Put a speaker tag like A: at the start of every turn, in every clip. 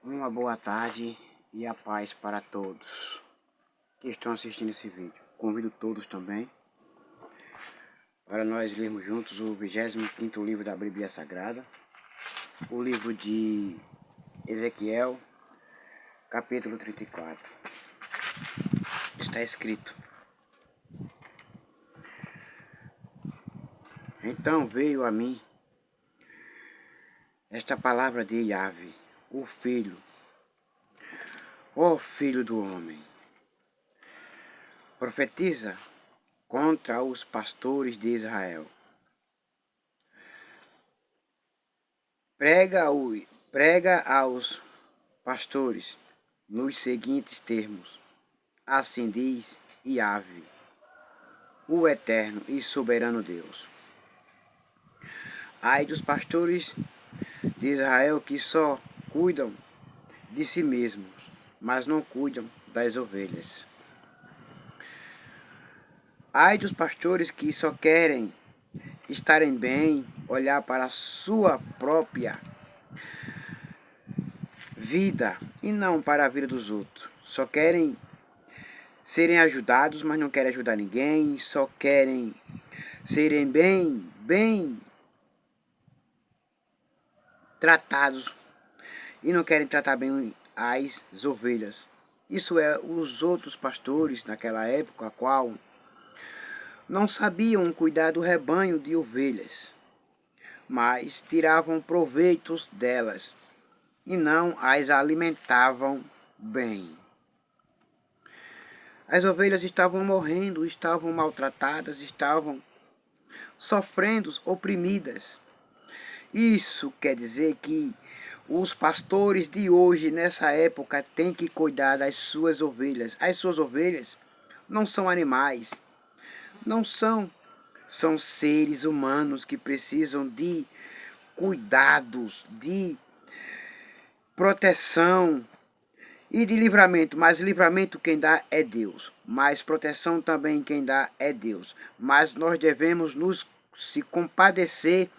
A: Uma boa tarde e a paz para todos que estão assistindo esse vídeo. Convido todos também para nós lermos juntos o 25º livro da Bíblia Sagrada, o livro de Ezequiel, capítulo 34. Está escrito: Então veio a mim esta palavra de Yahvé, o Filho, ó Filho do homem, profetiza contra os pastores de Israel. Prega aos pastores nos seguintes termos: assim diz Yahvé, o eterno e soberano Deus. Ai dos pastores de Israel que só cuidam de si mesmos, mas não cuidam das ovelhas. Ai dos pastores que só querem estarem bem, olhar para a sua própria vida e não para a vida dos outros. Só querem serem ajudados, mas não querem ajudar ninguém. Só querem serem bem tratados e não querem tratar bem as ovelhas. Isso é os outros pastores naquela época, a qual não sabiam cuidar do rebanho de ovelhas, mas tiravam proveitos delas e não as alimentavam bem. As ovelhas estavam morrendo, estavam maltratadas, estavam sofrendo, oprimidas. Isso quer dizer que os pastores de hoje, nessa época, têm que cuidar das suas ovelhas. As suas ovelhas não são animais, não são seres humanos que precisam de cuidados, de proteção e de livramento. Mas livramento quem dá é Deus, mas proteção também quem dá é Deus. Mas nós devemos se compadecer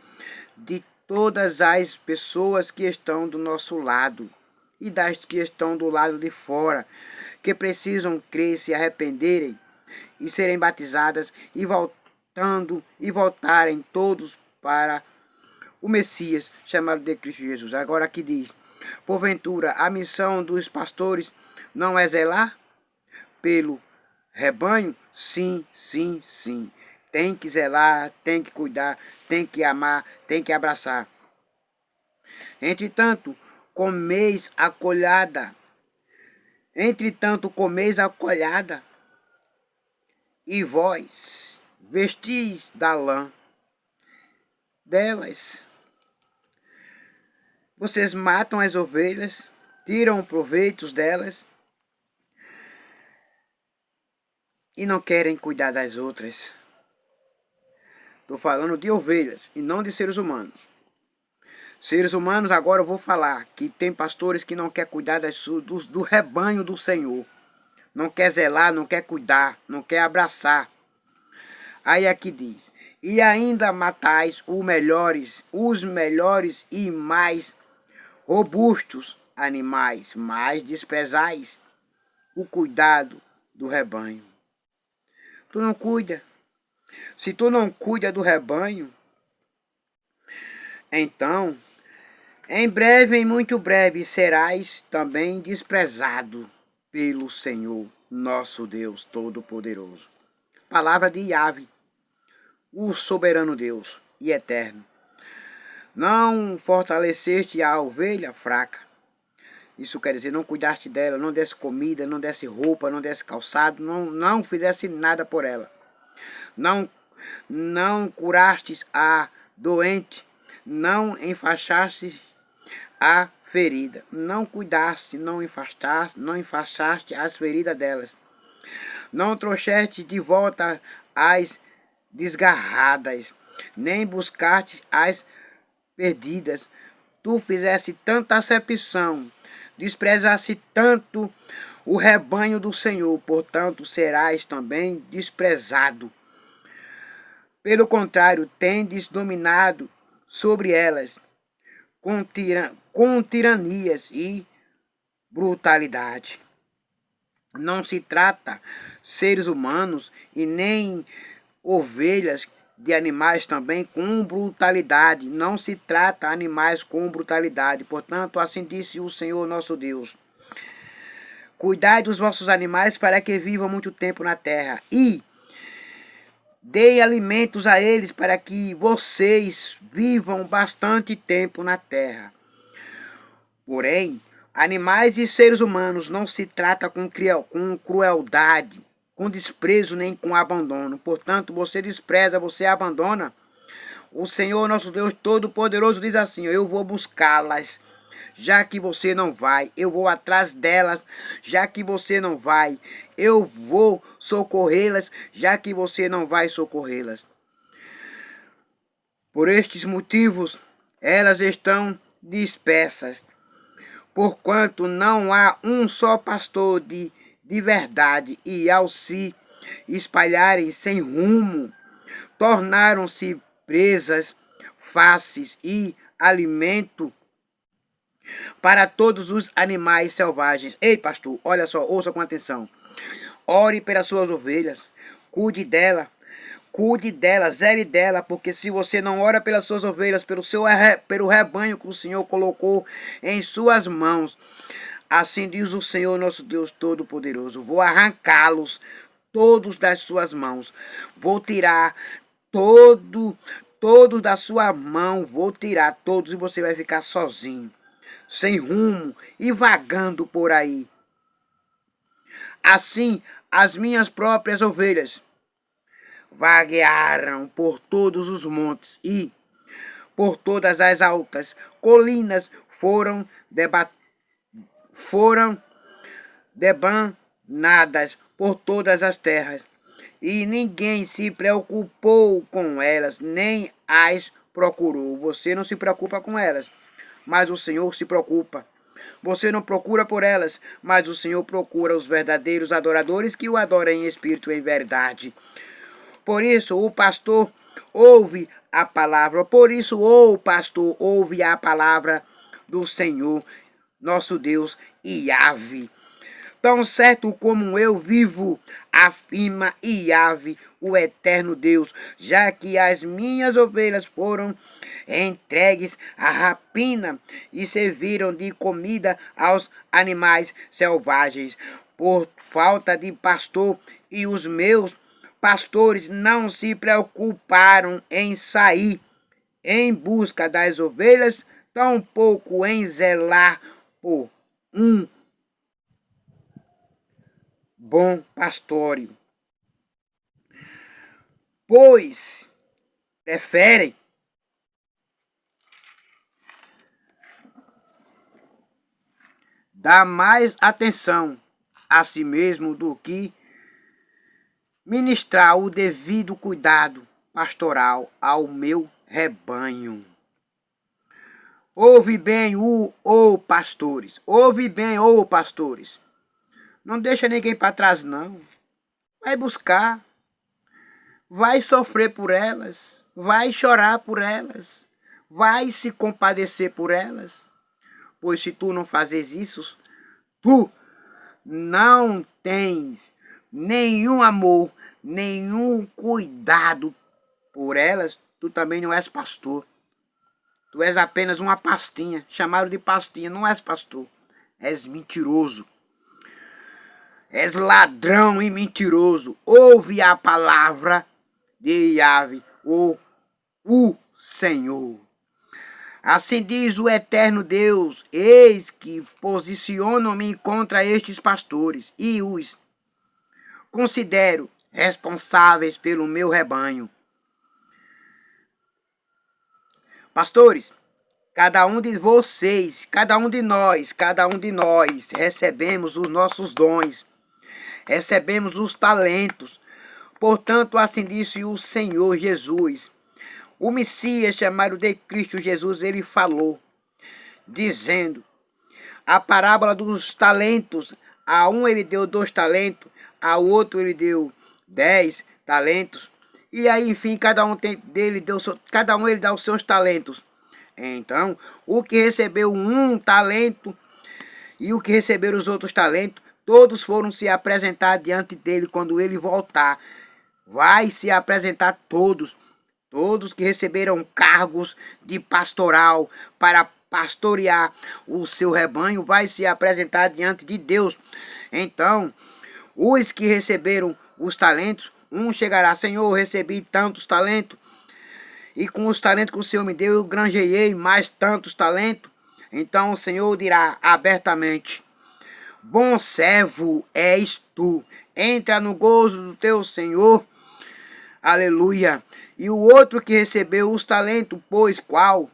A: de todas as pessoas que estão do nosso lado e das que estão do lado de fora, que precisam crer, se arrependerem e serem batizadas e voltarem todos para o Messias, chamado de Cristo Jesus. Agora aqui diz: porventura a missão dos pastores não é zelar pelo rebanho? Sim, sim, sim. Tem que zelar, tem que cuidar, tem que amar, tem que abraçar. Entretanto, comeis a colhada. E vós vestis da lã delas. Vocês matam as ovelhas, tiram proveitos delas e não querem cuidar das outras. Estou falando de ovelhas e não de seres humanos. Seres humanos, agora eu vou falar que tem pastores que não querem cuidar do rebanho do Senhor. Não quer zelar, não quer cuidar, não quer abraçar. Aí aqui diz: e ainda matais os melhores e mais robustos animais, mas desprezais o cuidado do rebanho. Tu não cuida. Se tu não cuida do rebanho, então, em breve, em muito breve, serás também desprezado pelo Senhor, nosso Deus Todo-Poderoso. Palavra de Yahvé, o soberano Deus e eterno. Não fortaleceste a ovelha fraca. Isso quer dizer, não cuidaste dela, não desse comida, não desse roupa, não desse calçado, não fizesse nada por ela. Não curastes a doente, não enfaixaste a ferida, não cuidaste, não enfaixaste as feridas delas, não trouxeste de volta as desgarradas, nem buscaste as perdidas. Tu fizeste tanta acepção, desprezaste tanto o rebanho do Senhor, portanto serás também desprezado. Pelo contrário, tendes dominado sobre elas com tiranias e brutalidade. Não se trata seres humanos e nem ovelhas de animais também com brutalidade. Não se trata animais com brutalidade. Portanto, assim disse o Senhor nosso Deus: cuidai dos vossos animais para que vivam muito tempo na terra, e dei alimentos a eles para que vocês vivam bastante tempo na terra. Porém, animais e seres humanos não se trata com crueldade, com desprezo nem com abandono. Portanto, você despreza, você abandona. O Senhor nosso Deus Todo-Poderoso diz assim: eu vou buscá-las, já que você não vai. Eu vou atrás delas, já que você não vai. Eu vou socorrê-las, já que você não vai socorrê-las. Por estes motivos, elas estão dispersas, porquanto não há um só pastor de verdade, e ao se espalharem sem rumo, tornaram-se presas fáceis e alimento para todos os animais selvagens. Ei, pastor, olha só, ouça com atenção. Ore pelas suas ovelhas, cuide dela, zele dela, porque se você não ora pelas suas ovelhas, pelo rebanho que o Senhor colocou em suas mãos, assim diz o Senhor nosso Deus Todo-Poderoso: vou arrancá-los todos das suas mãos, vou tirar todos da sua mão, vou tirar todos, e você vai ficar sozinho, sem rumo e vagando por aí. Assim, as minhas próprias ovelhas vaguearam por todos os montes e por todas as altas colinas, foram debanadas por todas as terras, e ninguém se preocupou com elas, nem as procurou. Você não se preocupa com elas, mas o Senhor se preocupa. Você não procura por elas, mas o Senhor procura os verdadeiros adoradores que o adoram em espírito e em verdade. Por isso, o pastor ouve a palavra. Por isso, o pastor ouve a palavra do Senhor, nosso Deus, Yahvé. Tão certo como eu vivo, afirma Yahvé, o eterno Deus, já que as minhas ovelhas foram entregues à rapina e serviram de comida aos animais selvagens, por falta de pastor, e os meus pastores não se preocuparam em sair em busca das ovelhas, tampouco em zelar por um bom pastório, pois preferem dar mais atenção a si mesmo do que ministrar o devido cuidado pastoral ao meu rebanho. Ouve bem, pastores. Ouve bem, pastores. Não deixa ninguém para trás, não. Vai buscar. Vai sofrer por elas. Vai chorar por elas. Vai se compadecer por elas. Pois se tu não fazes isso, tu não tens nenhum amor, nenhum cuidado por elas, tu também não és pastor. Tu és apenas uma pastinha, chamaram de pastinha, não és pastor. És mentiroso. És ladrão e mentiroso. Ouve a palavra de Yahvé, o Senhor. Assim diz o eterno Deus: eis que posiciono-me contra estes pastores e os considero responsáveis pelo meu rebanho. Pastores, cada um de vocês, cada um de nós recebemos os nossos dons, recebemos os talentos. Portanto, assim disse o Senhor Jesus. O Messias, chamado de Cristo Jesus, ele falou, dizendo a parábola dos talentos. A um ele deu 2 talentos, ao outro ele deu 10 talentos. E aí, enfim, cada um ele dá os seus talentos. Então, o que recebeu 1 talento e o que receberam os outros talentos, todos foram se apresentar diante dele quando ele voltar. Vai se apresentar todos que receberam cargos de pastoral para pastorear o seu rebanho, vai se apresentar diante de Deus. Então, os que receberam os talentos, um chegará: Senhor, eu recebi tantos talentos, e com os talentos que o Senhor me deu, eu granjeei mais tantos talentos. Então o Senhor dirá abertamente: bom servo és tu, entra no gozo do teu Senhor. Aleluia. E o outro que recebeu os talentos, pois qual?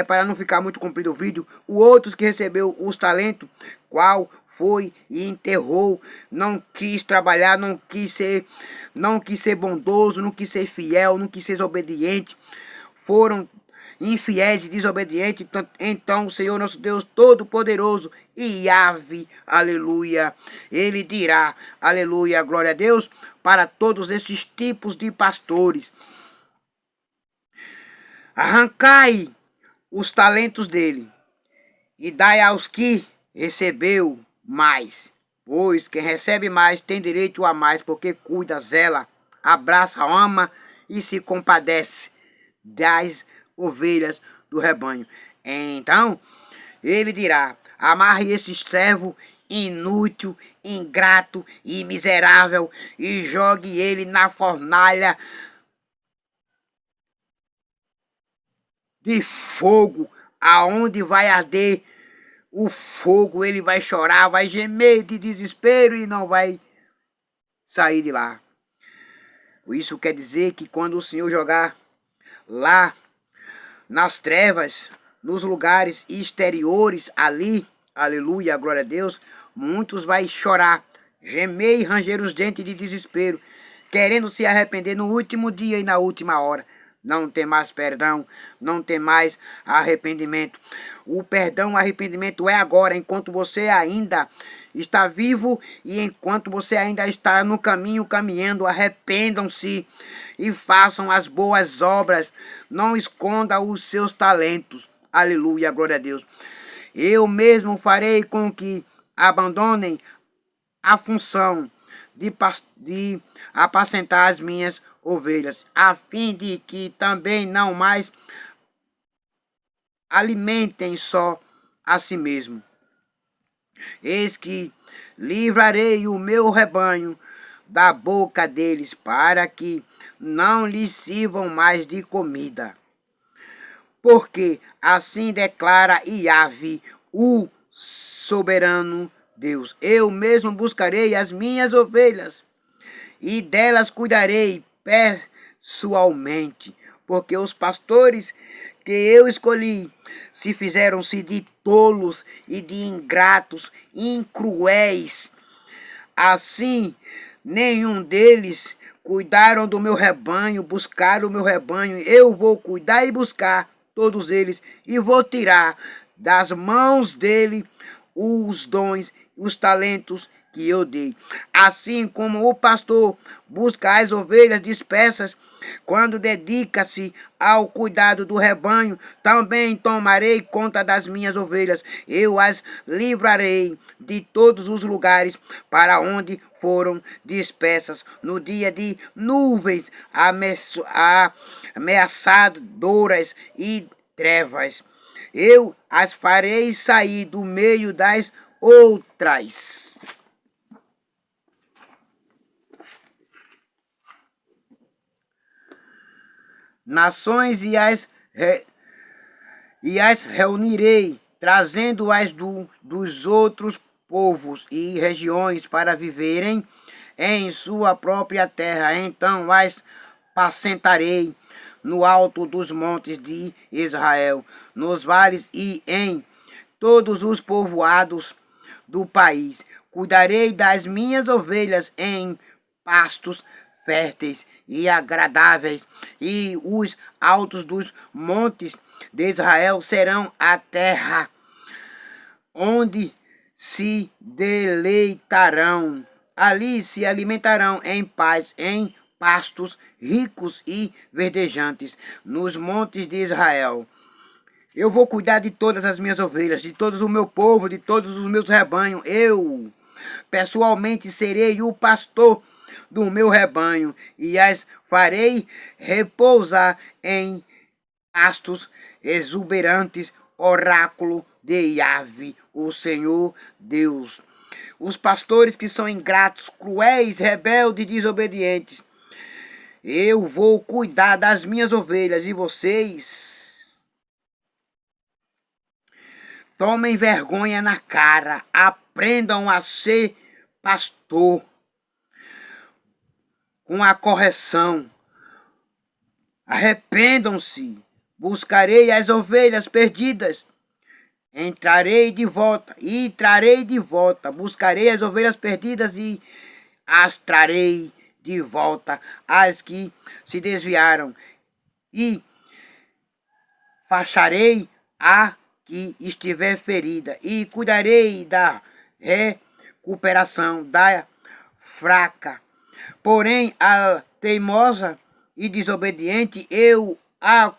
A: Para não ficar muito comprido o vídeo, o outro que recebeu os talentos, qual foi e enterrou, não quis trabalhar, não quis ser bondoso, não quis ser fiel, não quis ser obediente, foram infiéis e desobedientes. Então o Senhor nosso Deus Todo-Poderoso, Yahvé, aleluia, ele dirá, aleluia, glória a Deus, para todos esses tipos de pastores: arrancai os talentos dele e dai aos que recebeu mais, pois quem recebe mais tem direito a mais, porque cuida, zela, abraça, ama e se compadece das ovelhas do rebanho. Então ele dirá: amarre esse servo inútil, ingrato e miserável e jogue ele na fornalha de fogo, aonde vai arder o fogo. Ele vai chorar, vai gemer de desespero e não vai sair de lá. Isso quer dizer que quando o Senhor jogar lá nas trevas, nos lugares exteriores ali, aleluia, glória a Deus, muitos vai chorar, gemer e ranger os dentes de desespero, querendo se arrepender no último dia e na última hora. Não tem mais perdão, não tem mais arrependimento. O perdão, o arrependimento é agora, enquanto você ainda está vivo e enquanto você ainda está no caminho caminhando. Arrependam-se e façam as boas obras. Não esconda os seus talentos. Aleluia, glória a Deus. Eu mesmo farei com que abandonem a função de apacentar as minhas ovelhas, a fim de que também não mais alimentem só a si mesmo. Eis que livrarei o meu rebanho da boca deles, para que não lhes sirvam mais de comida. Porque assim declara Yahvé, o soberano Deus: eu mesmo buscarei as minhas ovelhas e delas cuidarei pessoalmente, porque os pastores que eu escolhi se fizeram-se de tolos e de ingratos, incruéis. Assim, nenhum deles cuidaram do meu rebanho, buscaram o meu rebanho. Eu vou cuidar e buscar todos eles e vou tirar das mãos dele os dons, os talentos que eu dei. Assim como o pastor busca as ovelhas dispersas, quando dedica-se ao cuidado do rebanho, também tomarei conta das minhas ovelhas. Eu as livrarei de todos os lugares para onde foram dispersas no dia de nuvens ameaçadoras e trevas. Eu as farei sair do meio das outras nações e as reunirei, trazendo-as dos outros povos e regiões para viverem em sua própria terra. Então as pacentarei no alto dos montes de Israel, nos vales e em todos os povoados do país. Cuidarei das minhas ovelhas em pastos férteis e agradáveis, e os altos dos montes de Israel serão a terra onde se deleitarão. Ali se alimentarão em paz, em pastos ricos e verdejantes, nos montes de Israel. Eu vou cuidar de todas as minhas ovelhas, de todos o meu povo, de todos os meus rebanhos. Eu, pessoalmente, serei o pastor do meu rebanho e as farei repousar em pastos exuberantes, oráculo de Yahvé, o Senhor Deus. Os pastores que são ingratos, cruéis, rebeldes e desobedientes, eu vou cuidar das minhas ovelhas e vocês tomem vergonha na cara, aprendam a ser pastor com a correção. Arrependam-se, buscarei as ovelhas perdidas. Entrarei de volta e trarei de volta. Buscarei as ovelhas perdidas e as trarei de volta. As que se desviaram. E facharei a que estiver ferida. E cuidarei da recuperação da fraca. Porém, a teimosa e desobediente eu a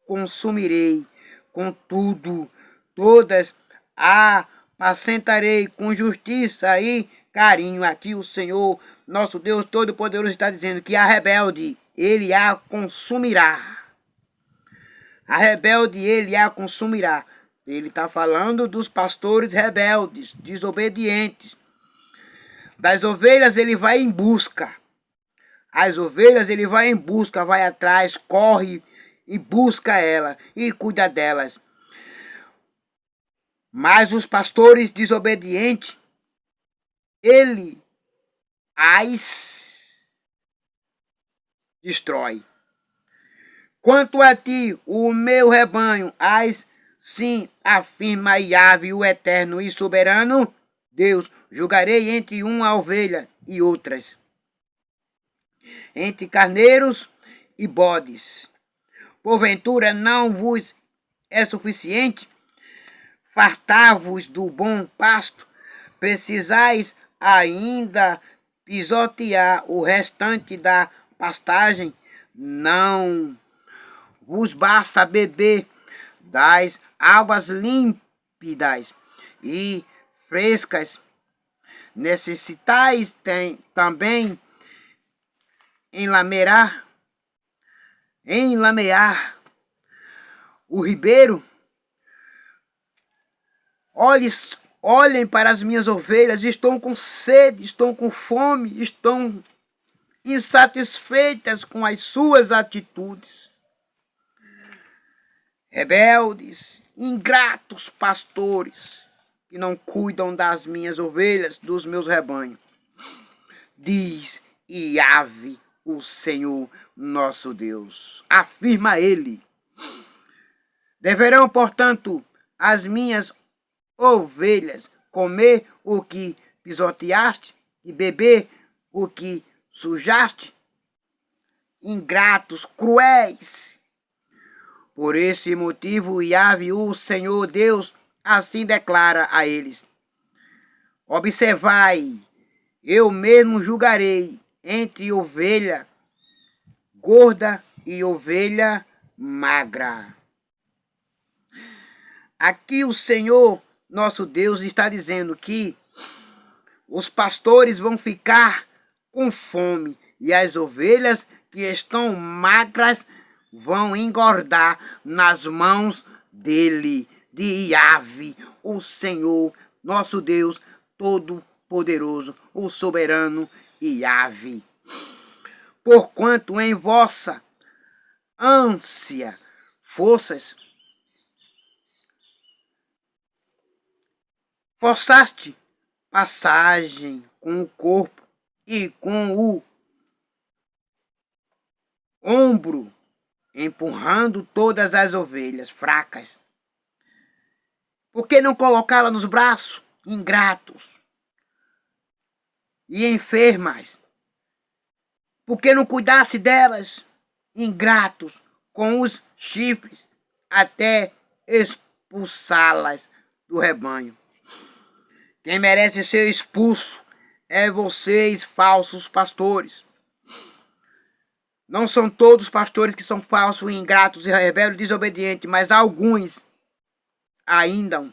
A: consumirei. Contudo, todas apacentarei com justiça e carinho. Aqui o Senhor, nosso Deus Todo-Poderoso, está dizendo que a rebelde, ele a consumirá. A rebelde, ele a consumirá. Ele está falando dos pastores rebeldes, desobedientes. Das ovelhas, ele vai em busca. As ovelhas, ele vai em busca, vai atrás, corre e busca ela e cuida delas. Mas os pastores desobedientes, ele as destrói. Quanto a ti, o meu rebanho, as sim, afirma Yahvé, o eterno e soberano Deus, julgarei entre uma ovelha e outras, entre carneiros e bodes. Porventura não vos é suficiente fartar-vos do bom pasto? Precisais ainda pisotear o restante da pastagem? Não vos basta beber das águas límpidas e frescas? Necessitais também enlamear o ribeiro? Olhem para as minhas ovelhas, estão com sede, estão com fome, estão insatisfeitas com as suas atitudes. Rebeldes, ingratos pastores, que não cuidam das minhas ovelhas, dos meus rebanhos. Diz Yahvé, o Senhor nosso Deus. Afirma ele. Deverão, portanto, as minhas ovelhas comer o que pisoteaste e beber o que sujaste? Ingratos, cruéis. Por esse motivo, Yahvé, o Senhor Deus, assim declara a eles: observai, eu mesmo julgarei entre ovelha gorda e ovelha magra. Aqui o Senhor, nosso Deus, está dizendo que os pastores vão ficar com fome e as ovelhas que estão magras vão engordar nas mãos dele, de Yahvé, o Senhor, nosso Deus Todo-Poderoso, o soberano Yahvé. Porquanto em vossa ânsia, forças, forçaste passagem com o corpo e com o ombro, empurrando todas as ovelhas fracas. Por que não colocá-la nos braços, ingratos e enfermas? Por que não cuidasse delas, ingratos, com os chifres, até expulsá-las do rebanho? Quem merece ser expulso é vocês, falsos pastores. Não são todos pastores que são falsos, ingratos e rebeldes, desobedientes, mas alguns ainda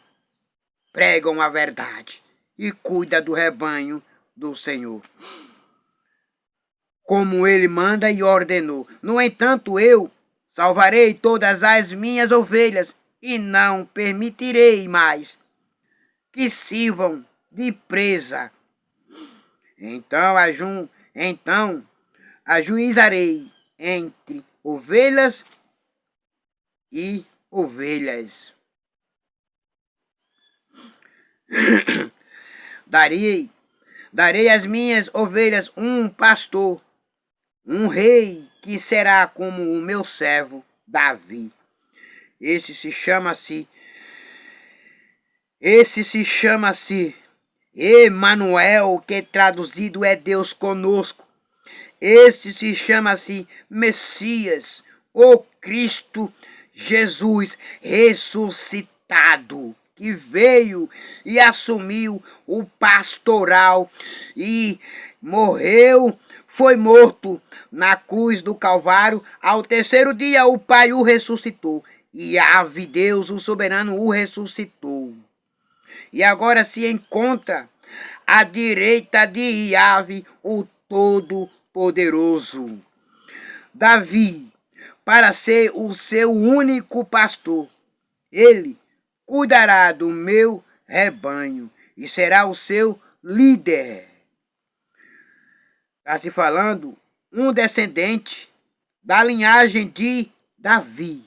A: pregam a verdade e cuida do rebanho do Senhor, como ele manda e ordenou. No entanto, eu salvarei todas as minhas ovelhas e não permitirei mais que sirvam de presa. Então ajuizarei entre ovelhas e ovelhas. Darei às minhas ovelhas um pastor, um rei que será como o meu servo Davi. Esse se chama-se Emanuel, que traduzido é Deus conosco. Esse se chama-se Messias, o Cristo Jesus ressuscitado, que veio e assumiu o pastoral e foi morto na cruz do Calvário. Ao terceiro dia o Pai o ressuscitou e Yahvé, Deus o soberano, o ressuscitou. E agora se encontra à direita de Yahvé, o Todo-Poderoso. Davi, para ser o seu único pastor, ele cuidará do meu rebanho e será o seu líder. Está se falando um descendente da linhagem de Davi,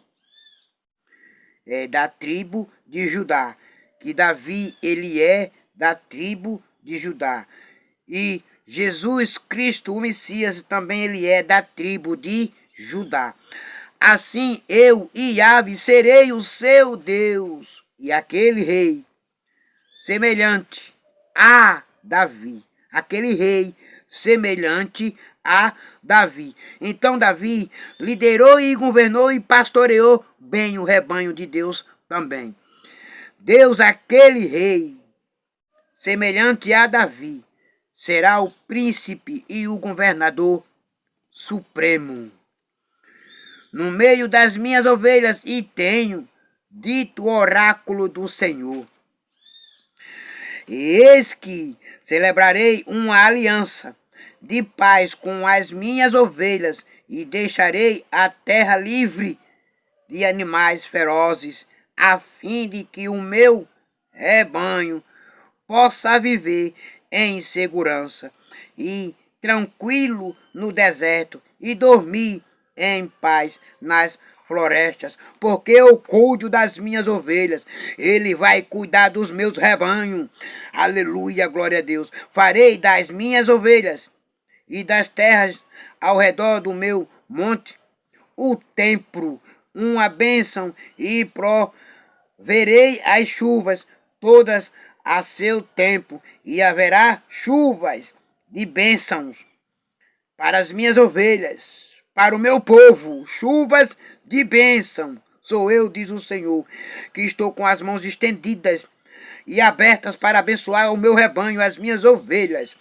A: da tribo de Judá, que Davi ele é da tribo de Judá. E Jesus Cristo, o Messias, também ele é da tribo de Judá. Assim eu, Yahvé, serei o seu Deus e aquele rei semelhante a Davi. Aquele rei semelhante a Davi. Então Davi liderou e governou e pastoreou bem o rebanho de Deus também. Deus, aquele rei semelhante a Davi, será o príncipe e o governador supremo no meio das minhas ovelhas, e tenho dito o oráculo do Senhor. Eis que celebrarei uma aliança de paz com as minhas ovelhas e deixarei a terra livre de animais ferozes, a fim de que o meu rebanho possa viver em segurança e tranquilo no deserto e dormir em paz nas florestas, porque eu cuido das minhas ovelhas, ele vai cuidar dos meus rebanhos. Aleluia, glória a Deus. Farei das minhas ovelhas e das terras ao redor do meu monte o templo, uma bênção, e proverei as chuvas todas a seu tempo, e haverá chuvas de bênçãos para as minhas ovelhas, para o meu povo, chuvas de bênção. Sou eu, diz o Senhor, que estou com as mãos estendidas e abertas para abençoar o meu rebanho, as minhas ovelhas.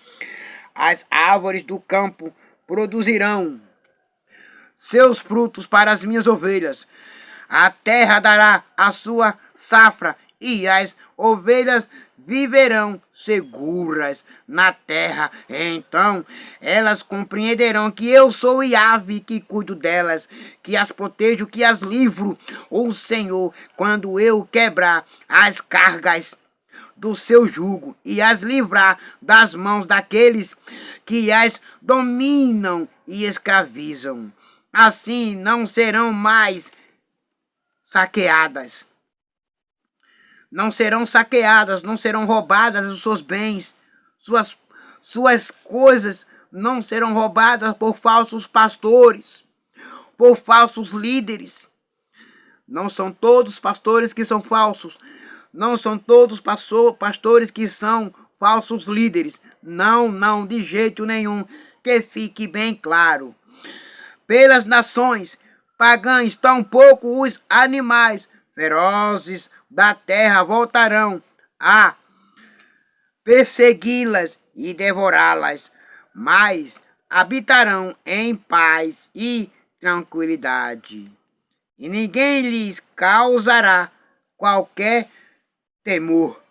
A: As árvores do campo produzirão seus frutos para as minhas ovelhas. A terra dará a sua safra e as ovelhas viverão seguras na terra. Então elas compreenderão que eu sou Yahvé, que cuido delas, que as protejo, que as livro. O Senhor, quando eu quebrar as cargas do seu jugo e as livrar das mãos daqueles que as dominam e escravizam. Assim não serão mais saqueadas. Não serão saqueadas, não serão roubadas os seus bens, suas coisas não serão roubadas por falsos pastores, por falsos líderes. Não são todos pastores que são falsos. Não são todos pastores que são falsos líderes. Não, de jeito nenhum. Que fique bem claro. Pelas nações pagãs, tampouco os animais ferozes da terra voltarão a persegui-las e devorá-las, mas habitarão em paz e tranquilidade. E ninguém lhes causará qualquer temor.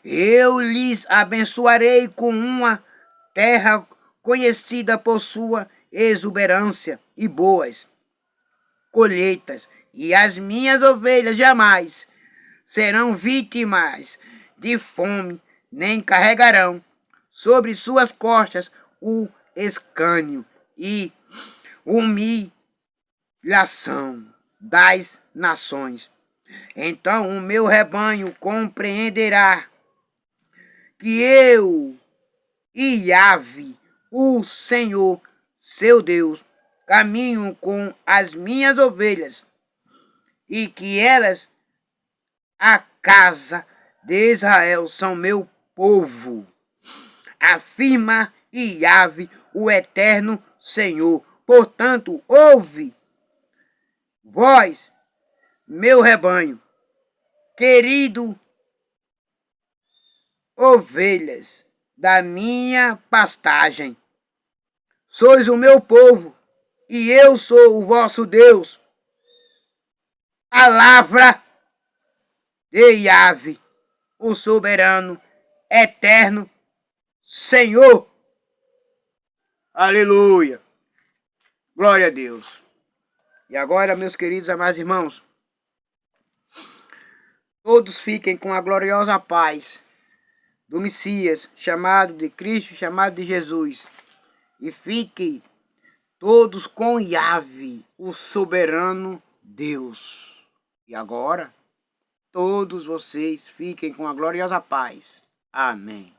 A: Eu lhes abençoarei com uma terra conhecida por sua exuberância e boas colheitas, e as minhas ovelhas jamais serão vítimas de fome, nem carregarão sobre suas costas o escárnio e humilhação das nações. Então o meu rebanho compreenderá que eu, Yahvé, o Senhor, seu Deus, caminho com as minhas ovelhas, e que elas, a casa de Israel, são meu povo. Afirma Yahvé, o eterno Senhor. Portanto, ouve, vós, meu rebanho, querido ovelhas da minha pastagem. Sois o meu povo, e eu sou o vosso Deus. Palavra de Yahvé, o soberano, eterno Senhor. Aleluia. Glória a Deus. E agora, meus queridos amados irmãos, todos fiquem com a gloriosa paz do Messias, chamado de Cristo, chamado de Jesus. E fiquem todos com Yahvé, o soberano Deus. E agora, todos vocês fiquem com a gloriosa paz. Amém.